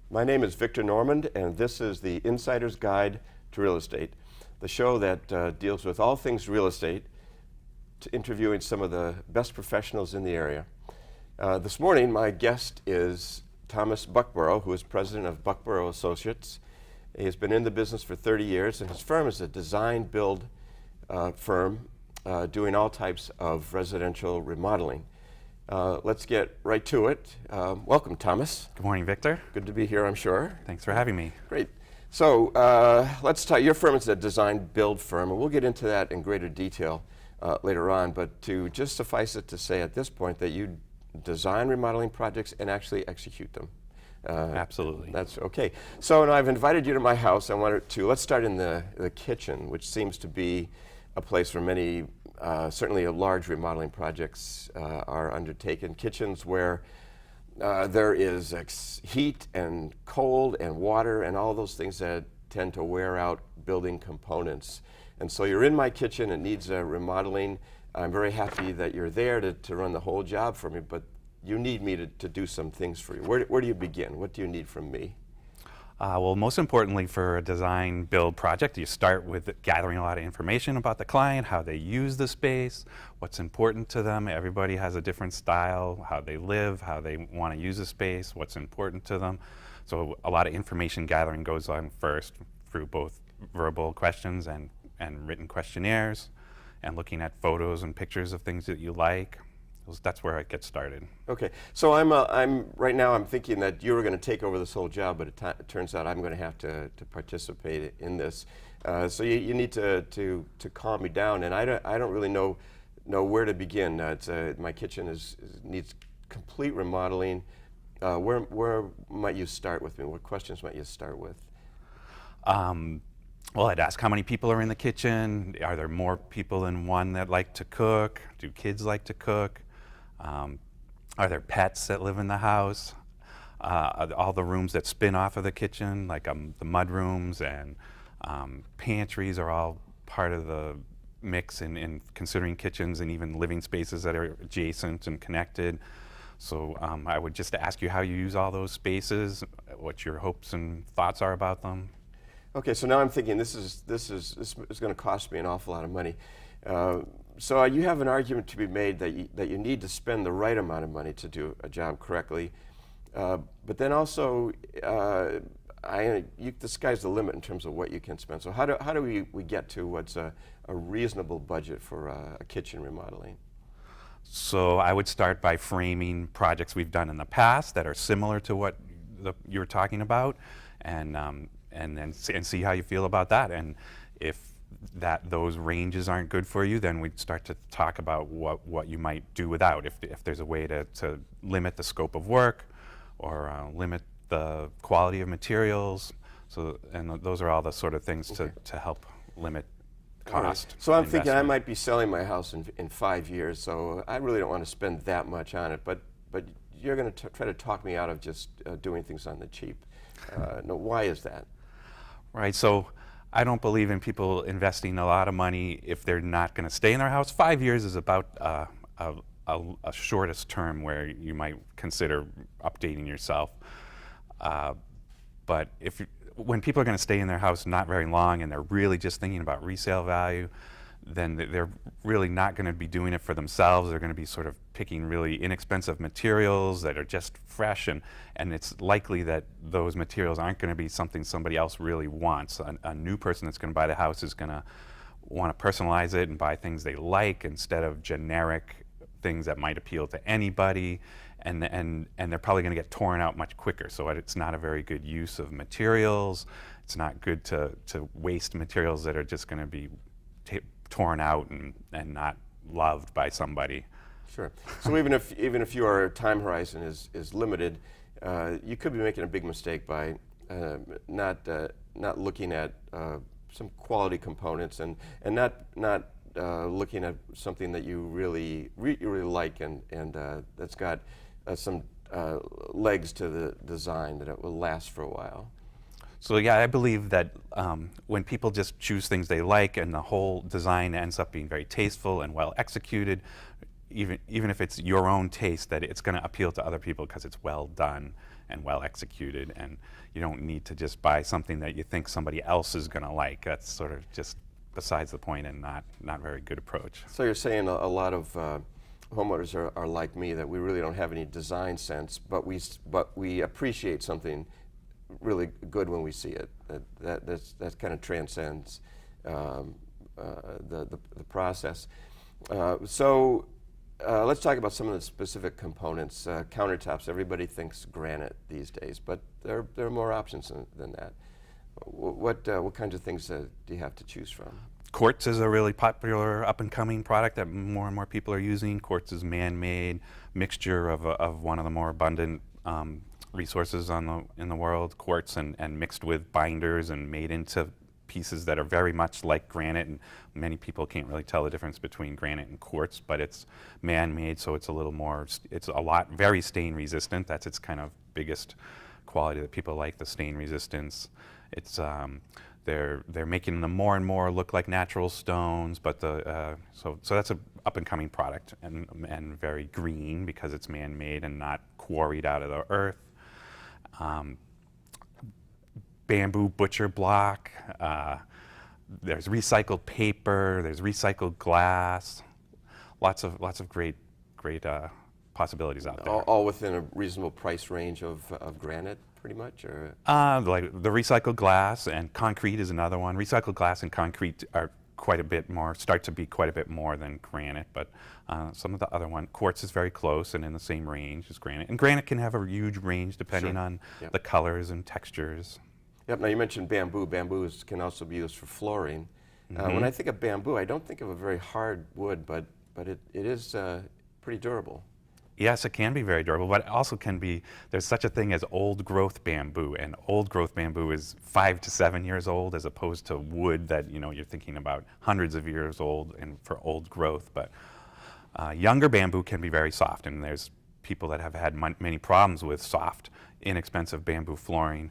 My name is Victor Normand, and this is the Insider's Guide to Real Estate, the show that deals with all things real estate, interviewing some of the best professionals in the area. This morning, my guest is Thomas Buckborough, who is president of Buckborough Associates. He has been in the business for 30 years, and his firm is a design-build firm doing all types of residential remodeling. Let's get right to it. Welcome, Thomas. Good morning, Victor. Good to be here, I'm sure. Thanks for having me. Great. So let's talk. Your firm is a design-build firm, and we'll get into that in greater detail later on. But to just suffice it to say at this point that you design remodeling projects and actually execute them. Absolutely. That's okay. So now I've invited you to my house. I wanted to, let's start in the kitchen, which seems to be a place where many, certainly large remodeling projects are undertaken. Kitchens where there is heat and cold and water and all those things that tend to wear out building components. And so you're in my kitchen, it needs remodeling. I'm very happy that you're there to run the whole job for me, but you need me to do some things for you. Where do you begin? What do you need from me? Well, most importantly for a design build project, you start with gathering a lot of information about the client, how they use the space, what's important to them. Everybody has a different style, how they live, how they want to use the space, what's important to them. So a lot of information gathering goes on first through both verbal questions and written questionnaires, and looking at photos and pictures of things that you like. That's where I get started. Okay, so right now I'm thinking that you were going to take over this whole job, but it turns out I'm going to have to participate in this. So you need to calm me down, and I don't really know where to begin. My kitchen needs complete remodeling. Where might you start with me? What questions might you start with? Well, I'd ask how many people are in the kitchen. Are there more people than one that like to cook? Do kids like to cook? Are there pets that live in the house? All the rooms that spin off of the kitchen, like the mud rooms and pantries, are all part of the mix in considering kitchens and even living spaces that are adjacent and connected. So I would just ask you how you use all those spaces, what your hopes and thoughts are about them. Okay, so now I'm thinking this is going to cost me an awful lot of money. So you have an argument to be made that you need to spend the right amount of money to do a job correctly, but then also the sky's the limit in terms of what you can spend. So how do we get to what's a reasonable budget for a kitchen remodeling? So I would start by framing projects we've done in the past that are similar to what you're talking about, and see how you feel about that. And if those ranges aren't good for you, then we'd start to talk about what you might do without. If there's a way to limit the scope of work, or limit the quality of materials. And those are all the sort of things to help limit cost. Right. So I'm thinking I might be selling my house in 5 years, so I really don't want to spend that much on it, but you're going to try to talk me out of just doing things on the cheap. No, why is that? Right, so I don't believe in people investing a lot of money if they're not going to stay in their house. 5 years is about a shortest term where you might consider updating yourself. But when people are going to stay in their house not very long and they're really just thinking about resale value, then they're really not going to be doing it for themselves. They're going to be sort of picking really inexpensive materials that are just fresh, and it's likely that those materials aren't going to be something somebody else really wants. A new person that's going to buy the house is going to want to personalize it and buy things they like instead of generic things that might appeal to anybody, and they're probably going to get torn out much quicker. So it's not a very good use of materials. It's not good to waste materials that are just going to be torn out and not loved by somebody. Sure. So even if your time horizon is limited, you could be making a big mistake by not looking at some quality components and not looking at something that you really like and that's got some legs to the design that it will last for a while. So yeah, I believe that when people just choose things they like and the whole design ends up being very tasteful and well executed, even if it's your own taste, that it's going to appeal to other people because it's well done and well executed, and you don't need to just buy something that you think somebody else is going to like. That's sort of just besides the point and not very good approach. So you're saying a lot of homeowners are like me, that we really don't have any design sense, but we appreciate something really good when we see it. That kind of transcends the process. Let's talk about some of the specific components. Countertops, everybody thinks granite these days, but there are more options than that. What kinds of things do you have to choose from? Quartz is a really popular up-and-coming product that more and more people are using. Quartz is man-made mixture of one of the more abundant resources in the world, quartz, and mixed with binders and made into pieces that are very much like granite, and many people can't really tell the difference between granite and quartz, but it's man-made, so it's a little more, very stain resistant. That's its kind of biggest quality that people like, the stain resistance. It's they're making them more and more look like natural stones, but so that's a up-and-coming product, and very green because it's man-made and not quarried out of the earth. Bamboo butcher block. There's recycled paper. There's recycled glass. Lots of great possibilities out there. All within a reasonable price range of granite, pretty much, or like the recycled glass, and concrete is another one. Recycled glass and concrete are start to be quite a bit more than granite, but some of the other one, quartz is very close and in the same range as granite. And granite can have a huge range depending on the colors and textures. Yep. Now you mentioned bamboo. Bamboo can also be used for flooring. When I think of bamboo, I don't think of a very hard wood, but it is pretty durable. Yes, it can be very durable, but it also can be, there's such a thing as old growth bamboo, and old growth bamboo is 5 to 7 years old, as opposed to wood that you're thinking about hundreds of years old and for old growth. But younger bamboo can be very soft, and there's people that have had many problems with soft, inexpensive bamboo flooring,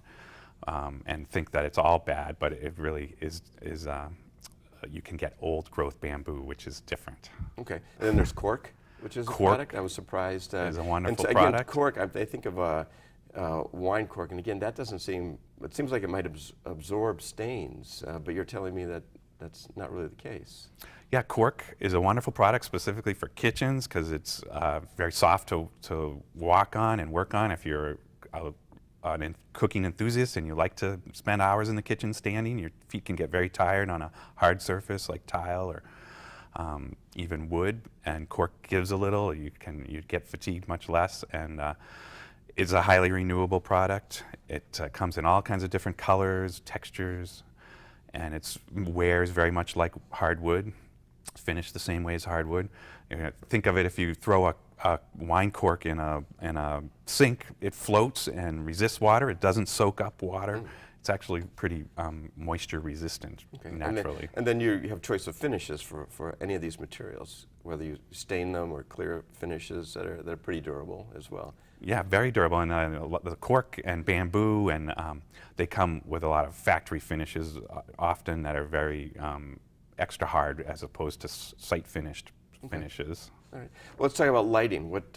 and think that it's all bad, but it really is you can get old growth bamboo, which is different. Okay. And then there's cork, which is a product. I was surprised. Is a wonderful again, product. Cork, I think of wine cork, and again, that doesn't seem, it seems like it might absorb stains, but you're telling me that that's not really the case. Yeah, cork is a wonderful product specifically for kitchens because it's very soft to walk on and work on. If you're an cooking enthusiast and you like to spend hours in the kitchen standing, your feet can get very tired on a hard surface like tile or even wood, and cork gives a little. You'd get fatigued much less, and it's a highly renewable product. It comes in all kinds of different colors, textures, and it wears very much like hardwood. It's finished the same way as hardwood. Think of it, if you throw a wine cork in a sink, it floats and resists water. It doesn't soak up water. It's actually pretty moisture resistant naturally. And then you have choice of finishes for any of these materials, whether you stain them or clear finishes that are pretty durable as well. Yeah, very durable. And the cork and bamboo, and they come with a lot of factory finishes often that are very extra hard as opposed to site finished finishes. All right. Well, let's talk about lighting. What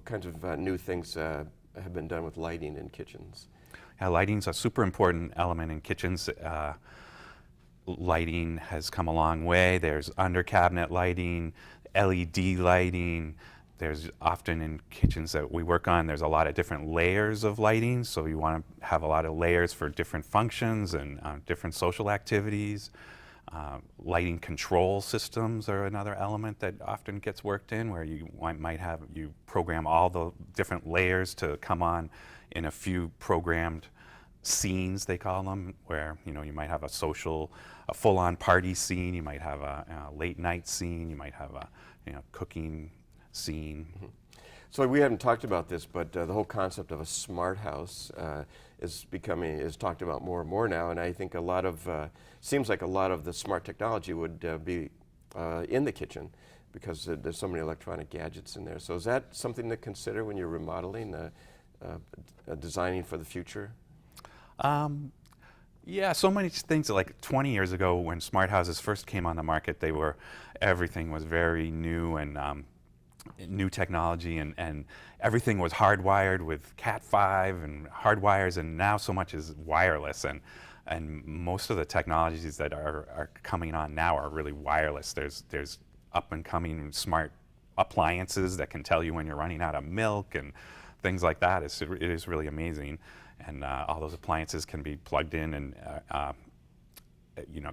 kinds of new things have been done with lighting in kitchens? Yeah, lighting's a super important element in kitchens. Lighting has come a long way. There's under cabinet lighting, LED lighting. There's often in kitchens that we work on, there's a lot of different layers of lighting. So you want to have a lot of layers for different functions and different social activities. Lighting control systems are another element that often gets worked in, where you you program all the different layers to come on in a few programmed scenes, they call them, where you might have a full-on party scene, you might have a late night scene, you might have a cooking scene. Mm-hmm. So we haven't talked about this, but the whole concept of a smart house is talked about more and more now, and I think seems like a lot of the smart technology would be in the kitchen, because there's so many electronic gadgets in there. So is that something to consider when you're remodeling, designing for the future? Yeah, so many things. Like 20 years ago, when smart houses first came on the market, everything was very new, and new technology, and everything was hardwired with Cat5 and hardwires, and now so much is wireless, and most of the technologies that are coming on now are really wireless. There's up and coming smart appliances that can tell you when you're running out of milk and things like that. It is really amazing, and all those appliances can be plugged in and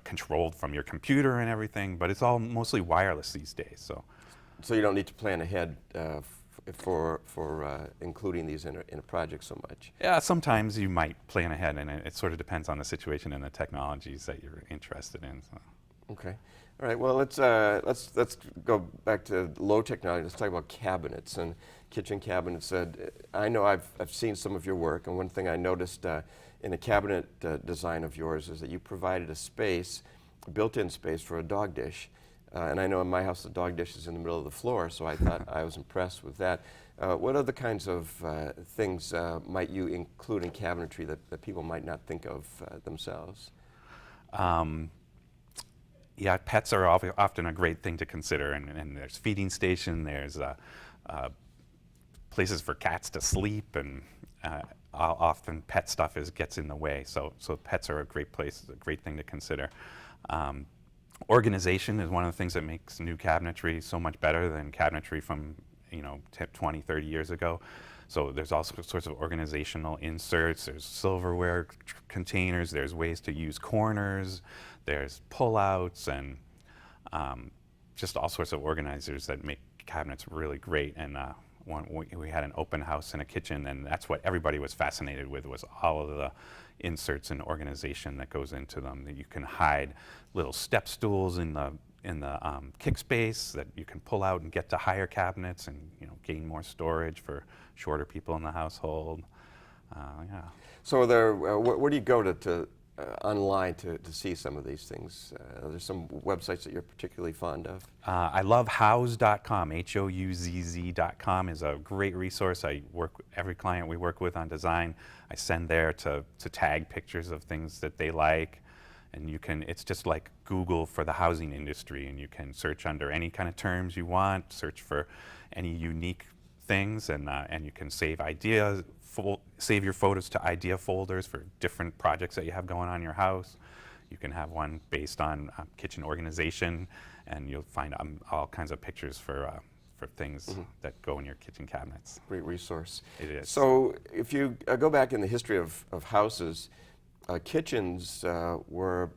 controlled from your computer and everything. But it's all mostly wireless these days. So you don't need to plan ahead for including these in a project so much. Yeah, sometimes you might plan ahead, and it sort of depends on the situation and the technologies that you're interested in. So. Okay. All right. Well, let's go back to low technology. Let's talk about cabinets and kitchen cabinets. I know I've seen some of your work, and one thing I noticed in a cabinet design of yours is that you provided a space, a built-in space for a dog dish. And I know in my house the dog dish is in the middle of the floor, so I thought I was impressed with that. What other kinds of things might you include in cabinetry that people might not think of themselves? Yeah, pets are often a great thing to consider, and there's feeding station, there's places for cats to sleep, and often pet stuff gets in the way. So pets are a great thing to consider. Organization is one of the things that makes new cabinetry so much better than cabinetry from 20, 30 years ago. So there's all sorts of organizational inserts, there's silverware containers, there's ways to use corners, there's pullouts, and just all sorts of organizers that make cabinets really great. And we had an open house in a kitchen, and that's what everybody was fascinated with, was all of the inserts and organization that goes into them. That you can hide little step stools in the kick space that you can pull out and get to higher cabinets, and gain more storage for shorter people in the household. Yeah. So where do you go to online to see some of these things? Are there some websites that you're particularly fond of? I love houzz.com. HOUZZ.com is a great resource. Every client we work with on design, I send there to tag pictures of things that they like. And it's just like Google for the housing industry, and you can search under any kind of terms you want, search for any unique things, and you can save ideas, save your photos to idea folders for different projects that you have going on in your house. You can have one based on kitchen organization, and you'll find all kinds of pictures for things that go in your kitchen cabinets. Great resource. It is. So if you go back in the history of houses, kitchens were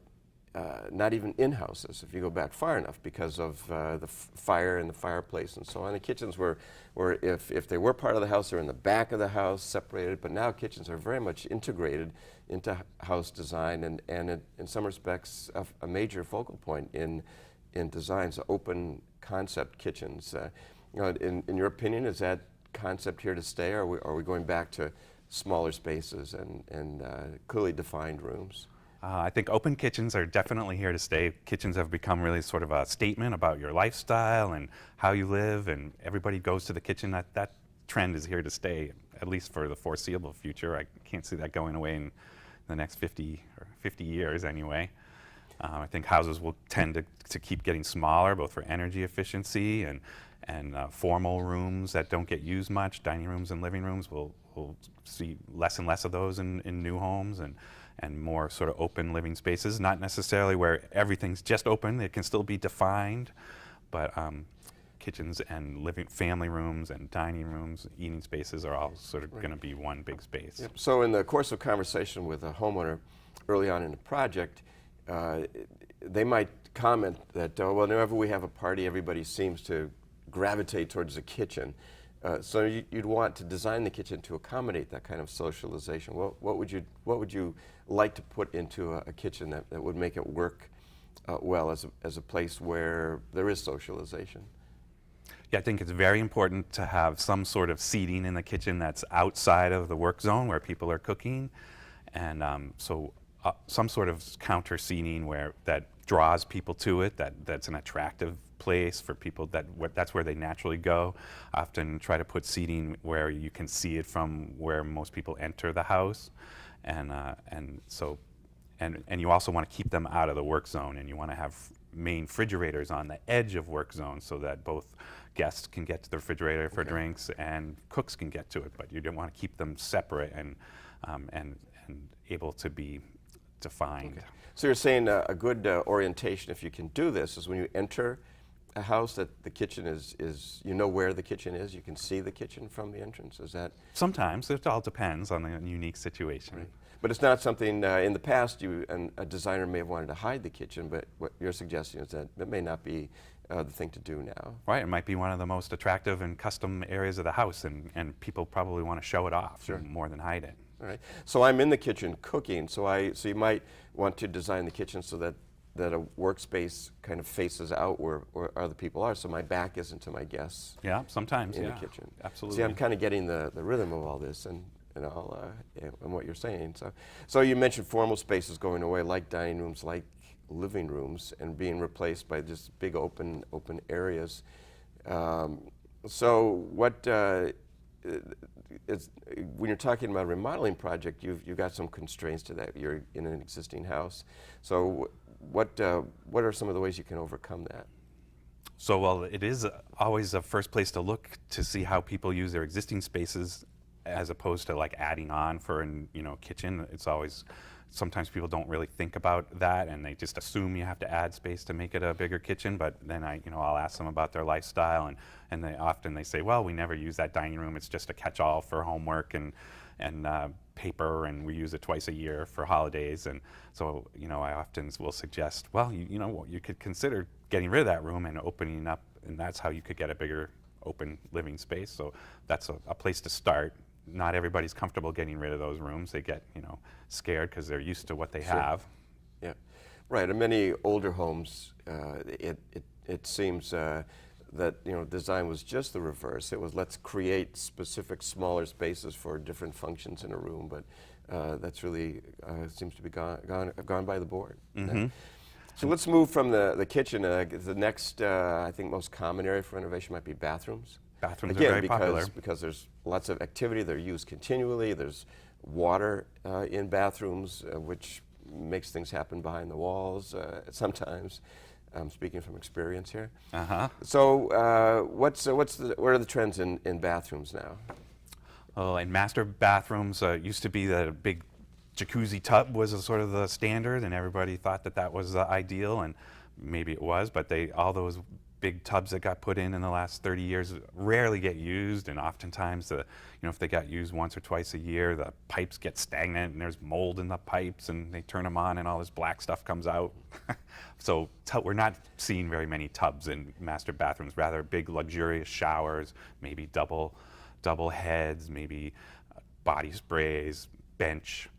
not even in houses, if you go back far enough, because of the fire and the fireplace and so on. The kitchens were if they were part of the house, they're in the back of the house, separated. But now kitchens are very much integrated into house design, and in some respects a major focal point in designs, open concept kitchens. In your opinion, is that concept here to stay, or are we going back to smaller spaces and clearly defined rooms? I think open kitchens are definitely here to stay. Kitchens have become really sort of a statement about your lifestyle and how you live, and everybody goes to the kitchen. That trend is here to stay, at least for the foreseeable future. I can't see that going away in the next 50 years anyway. I think houses will tend to keep getting smaller, both for energy efficiency and formal rooms that don't get used much. Dining rooms and living rooms, we'll see less and less of those in new homes, and more sort of open living spaces. Not necessarily where everything's just open, it can still be defined, but kitchens and family rooms and dining rooms, eating spaces are all sort of going to be one big space. Yep. So in the course of conversation with a homeowner early on in the project, they might comment that, well, whenever we have a party, everybody seems to gravitate towards the kitchen. So you'd want to design the kitchen to accommodate that kind of socialization. What would you like to put into a kitchen that would make it work well as a place where there is socialization? Yeah, I think it's very important to have some sort of seating in the kitchen that's outside of the work zone where people are cooking, and some sort of counter seating that draws people to it, that's an attractive place for people, that's where they naturally go. Often try to put seating where you can see it from where most people enter the house, and you also want to keep them out of the work zone, and you want to have main refrigerators on the edge of work zone so that both guests can get to the refrigerator for drinks and cooks can get to it, but you don't want to keep them separate and able to be defined. So you're saying a good orientation, if you can do this, is when you enter a house that the kitchen is you know where the kitchen is, you can see the kitchen from the entrance. Is that? Sometimes it all depends on the unique situation. Right. But it's not something in the past a designer may have wanted to hide the kitchen, but what you're suggesting is that it may not be the thing to do now. Right, it might be one of the most attractive and custom areas of the house, and people probably want to show it off more than hide it. All right. So I'm in the kitchen cooking, so you might want to design the kitchen so that a workspace kind of faces out where other people are, so my back isn't to my guests. Yeah, sometimes, in the kitchen. Absolutely. See, I'm kind of getting the rhythm of all this and what you're saying. So you mentioned formal spaces going away, like dining rooms, like living rooms, and being replaced by just big open areas. So what when you're talking about a remodeling project, you've got some constraints to that. You're in an existing house. So what are some of the ways you can overcome that? So, well, it is always the first place to look to see how people use their existing spaces, as opposed to like adding on for a kitchen. It's always, sometimes people don't really think about that, and they just assume you have to add space to make it a bigger kitchen. But then I'll ask them about their lifestyle, and they say, well, we never use that dining room. It's just a catch-all for homework and paper, and we use it twice a year for holidays. And so I often will suggest, well, you could consider getting rid of that room and opening up, and that's how you could get a bigger open living space. So that's a place to start. Not everybody's comfortable getting rid of those rooms. They get scared because they're used to what they have. Yeah, right. In many older homes, it seems that design was just the reverse. It was, let's create specific smaller spaces for different functions in a room, but that's really seems to be gone by the board. Mm-hmm. So let's move from the kitchen. The next, I think, most common area for renovation might be bathrooms. Bathrooms Again, are very popular. because there's lots of activity. They're used continually. There's water in bathrooms, which makes things happen behind the walls sometimes. I'm speaking from experience here. So what are the trends in bathrooms now? Oh, in master bathrooms, it used to be that a big jacuzzi tub was sort of the standard, and everybody thought that was ideal, and maybe it was, but all those big tubs that got put in the last 30 years rarely get used, and oftentimes if they got used once or twice a year, the pipes get stagnant and there's mold in the pipes, and they turn them on and all this black stuff comes out. So we're not seeing very many tubs in master bathrooms, rather big luxurious showers, maybe double heads, maybe body sprays, bench,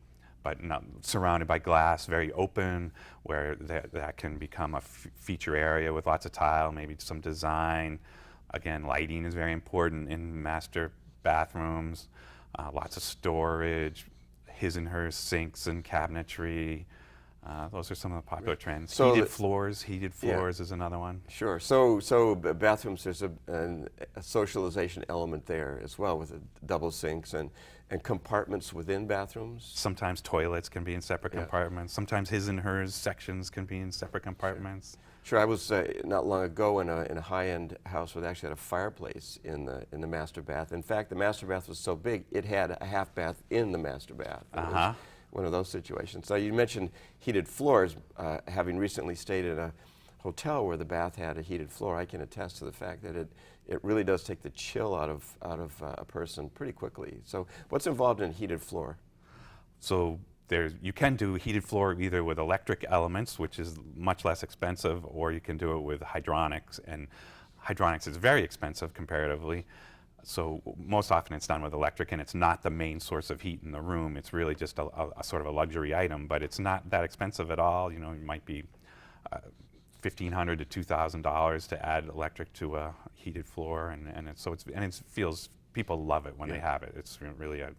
but not surrounded by glass, very open, where that can become a feature area with lots of tile, maybe some design. Again, lighting is very important in master bathrooms. Lots of storage, his and hers sinks and cabinetry. Those are some of the popular trends. So heated floors is another one. Sure. So bathrooms, there's a socialization element there as well, with double sinks and compartments within bathrooms. Sometimes toilets can be in separate compartments. Sometimes his and hers sections can be in separate compartments. Sure. I was not long ago in a high-end house where they actually had a fireplace in the master bath. In fact, the master bath was so big it had a half bath in the master bath. One of those situations. So you mentioned heated floors. Having recently stayed at a hotel where the bath had a heated floor, I can attest to the fact that it really does take the chill out of a person pretty quickly. So what's involved in a heated floor? So you can do heated floor either with electric elements, which is much less expensive, or you can do it with hydronics, and hydronics is very expensive comparatively. So most often it's done with electric, and it's not the main source of heat in the room. It's really just a sort of a luxury item, but it's not that expensive at all. It might be $1,500 to $2,000 to add electric to a heated floor, and it feels, people love it when they have it. It's really a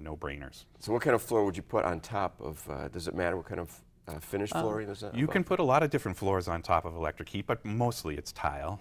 no-brainers. So what kind of floor would you put on top of? Does it matter what kind of finish flooring is that? You can put a lot of different floors on top of electric heat, but mostly it's tile.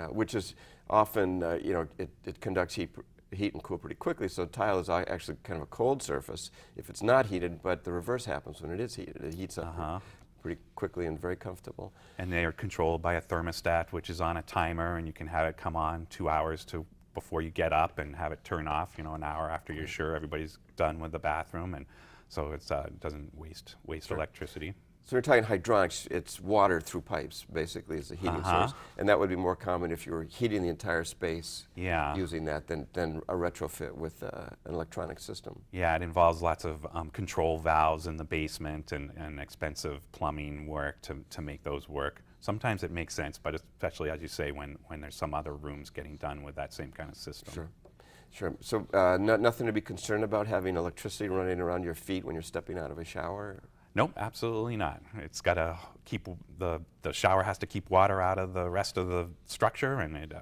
Which is often, it conducts heat and cool pretty quickly, so tile is actually kind of a cold surface if it's not heated, but the reverse happens when it is heated. It heats up pretty quickly and very comfortable. And they are controlled by a thermostat, which is on a timer, and you can have it come on 2 hours before you get up and have it turn off, an hour after you're sure everybody's done with the bathroom, and so it doesn't waste electricity. So we're talking hydronics. It's water through pipes, basically, is the heating source. And that would be more common if you were heating the entire space using that than a retrofit with an electronic system. Yeah, it involves lots of control valves in the basement and expensive plumbing work to make those work. Sometimes it makes sense, but especially, as you say, when there's some other rooms getting done with that same kind of system. Sure. Sure. So nothing to be concerned about having electricity running around your feet when you're stepping out of a shower? Nope, absolutely not. It's got to keep the shower has to keep water out of the rest of the structure, and it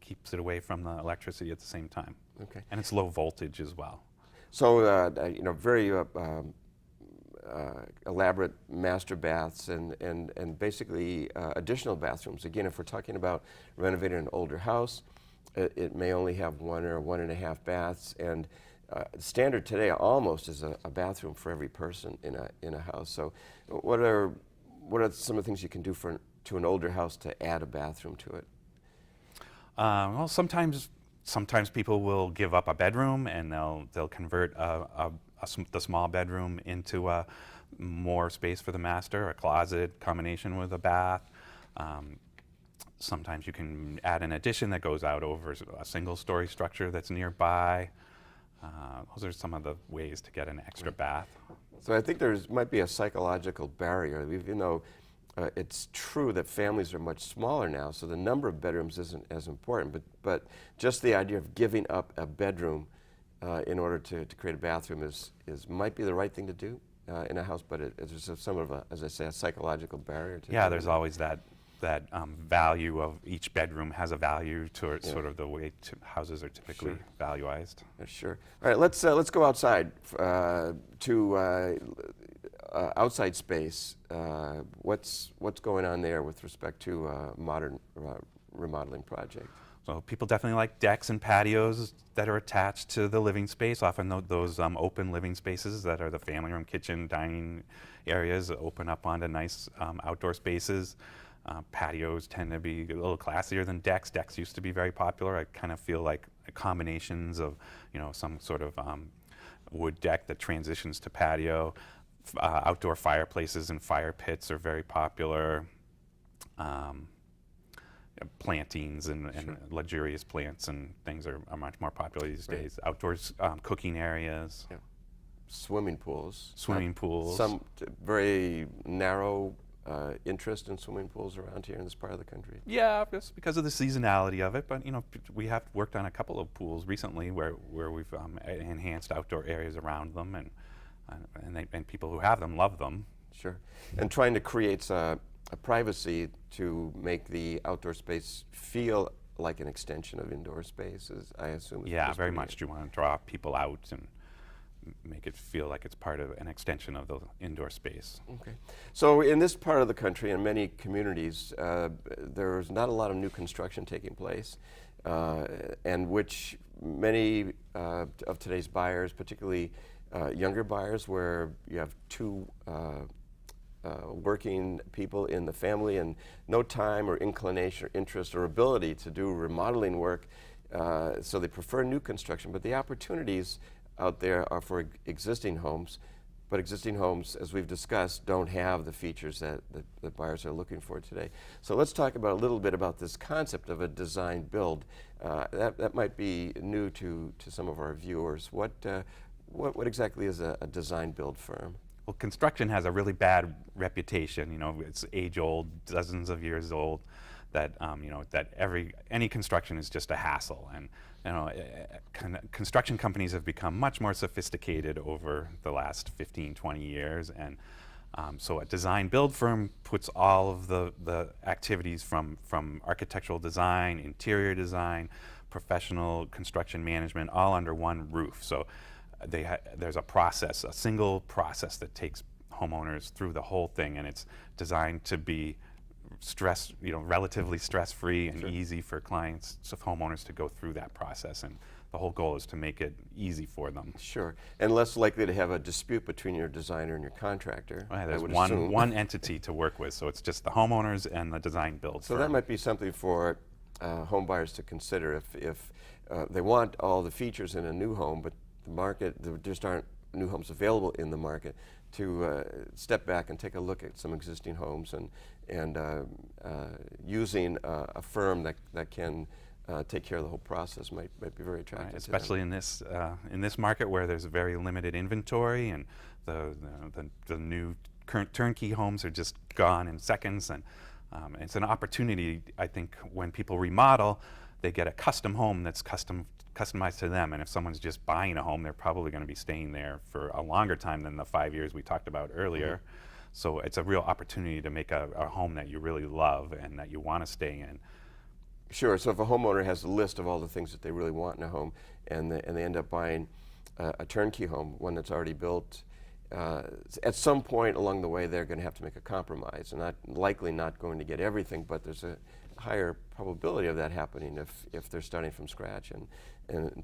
keeps it away from the electricity at the same time. Okay. And it's low voltage as well. So very elaborate master baths and basically additional bathrooms. Again, if we're talking about renovating an older house, it may only have 1 or 1.5 baths, and standard today almost is a bathroom for every person in a house. So what are some of the things you can do to an older house to add a bathroom to it? Well, sometimes people will give up a bedroom and they'll convert the small bedroom into more space for the master, a closet combination with a bath. Sometimes you can add an addition that goes out over a single-story structure that's nearby. Those are some of the ways to get an extra bath. So I think there might be a psychological barrier, even though it's true that families are much smaller now, so the number of bedrooms isn't as important, but just the idea of giving up a bedroom in order to create a bathroom might be the right thing to do in a house, but there's some of as I say, a psychological barrier to it. Yeah, there's always that value of each bedroom has a value to sort of the way houses are typically valuized. Sure. All right, let's go outside to outside space. What's going on there with respect to a modern remodeling project? So people definitely like decks and patios that are attached to the living space. Often those open living spaces that are the family room, kitchen, dining areas open up onto nice outdoor spaces. Patios tend to be a little classier than decks. Decks used to be very popular. I kind of feel like combinations of, some sort of wood deck that transitions to patio. Outdoor fireplaces and fire pits are very popular. Plantings and luxurious plants and things are much more popular these days. Outdoors cooking areas. Yeah. Swimming pools. Swimming pools. Some very narrow interest in swimming pools around here in this part of the country? Yeah, just because of the seasonality of it. But we have worked on a couple of pools recently where we've enhanced outdoor areas around them, and people who have them love them. Sure, and trying to create a privacy to make the outdoor space feel like an extension of indoor spaces, I assume. Yeah, very much. You want to draw people out and make it feel like it's part of an extension of the indoor space. Okay. So in this part of the country, in many communities, there's not a lot of new construction taking place, and which many of today's buyers, particularly younger buyers, where you have two working people in the family and no time or inclination or interest or ability to do remodeling work, so they prefer new construction, but the opportunities out there are for existing homes, but existing homes, as we've discussed, don't have the features that buyers are looking for today. So let's talk about a little bit about this concept of a design build. That might be new to some of our viewers. What exactly is a design build firm? Well, construction has a really bad reputation. It's age old, dozens of years old. That any construction is just a hassle, and construction companies have become much more sophisticated over the last 15, 20 years, and so a design build firm puts all of the activities from architectural design, interior design, professional construction management, all under one roof. So there's a single process that takes homeowners through the whole thing, and it's designed to be relatively stress-free and easy for clients, so homeowners to go through that process. And the whole goal is to make it easy for them. Sure, and less likely to have a dispute between your designer and your contractor. Right, I there's would one assume. one entity to work with, so it's just the homeowners and the design build So firm. that might be something for home buyers to consider if they want all the features in a new home, but the market, there just aren't new homes available in the market, to step back and take a look at some existing homes and using a firm that can take care of the whole process might be very attractive. Right, to them. especially in this market where there's very limited inventory and the new current turnkey homes are just gone in seconds, and it's an opportunity. I think when people remodel, they get a custom home that's customized to them, and if someone's just buying a home, they're probably going to be staying there for a longer time than the 5 years we talked about earlier. Mm-hmm. So it's a real opportunity to make a home that you really love and that you want to stay in. Sure. So if a homeowner has a list of all the things that they really want in a home, and they end up buying a turnkey home, one that's already built, at some point along the way they're going to have to make a compromise, and likely not going to get everything, but there's a higher probability of that happening if they're starting from scratch and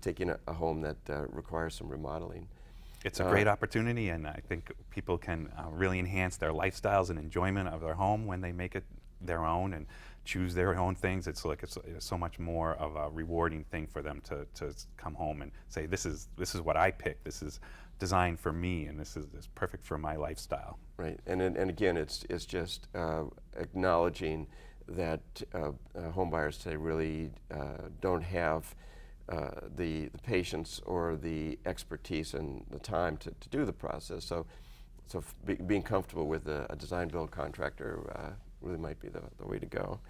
taking a home that requires some remodeling. It's a great opportunity, and I think people can really enhance their lifestyles and enjoyment of their home when they make it their own and choose their own things. It's so much more of a rewarding thing for them to come home and say, this is what I picked. This is designed for me, and this is perfect for my lifestyle. Right, and again, it's just acknowledging that home buyers today really don't have the patience or the expertise and the time to do the process. So being comfortable with a design build contractor really might be the way to go.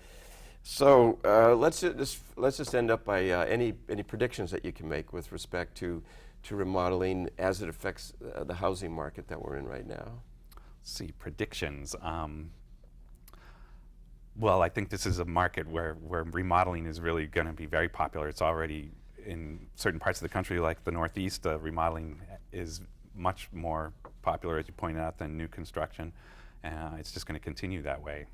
So let's just end up by any predictions that you can make with respect to remodeling as it affects the housing market that we're in right now. Let's see, predictions. Well, I think this is a market where remodeling is really going to be very popular. It's already in certain parts of the country, like the Northeast, remodeling is much more popular, as you pointed out, than new construction. It's just going to continue that way.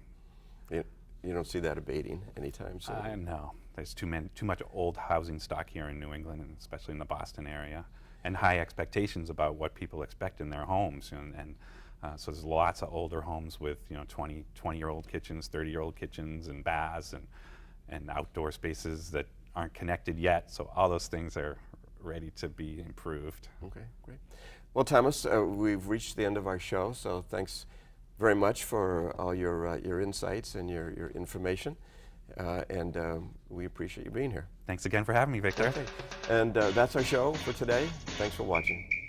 You don't see that abating anytime soon. No, there's too much old housing stock here in New England, and especially in the Boston area, and high expectations about what people expect in their homes. So there's lots of older homes with 20-year-old kitchens, 30-year-old kitchens, and baths, and outdoor spaces that aren't connected yet. So all those things are ready to be improved. Okay, great. Well, Thomas, we've reached the end of our show, so thanks very much for all your insights and your information, and we appreciate you being here. Thanks again for having me, Victor. Okay. And that's our show for today. Thanks for watching.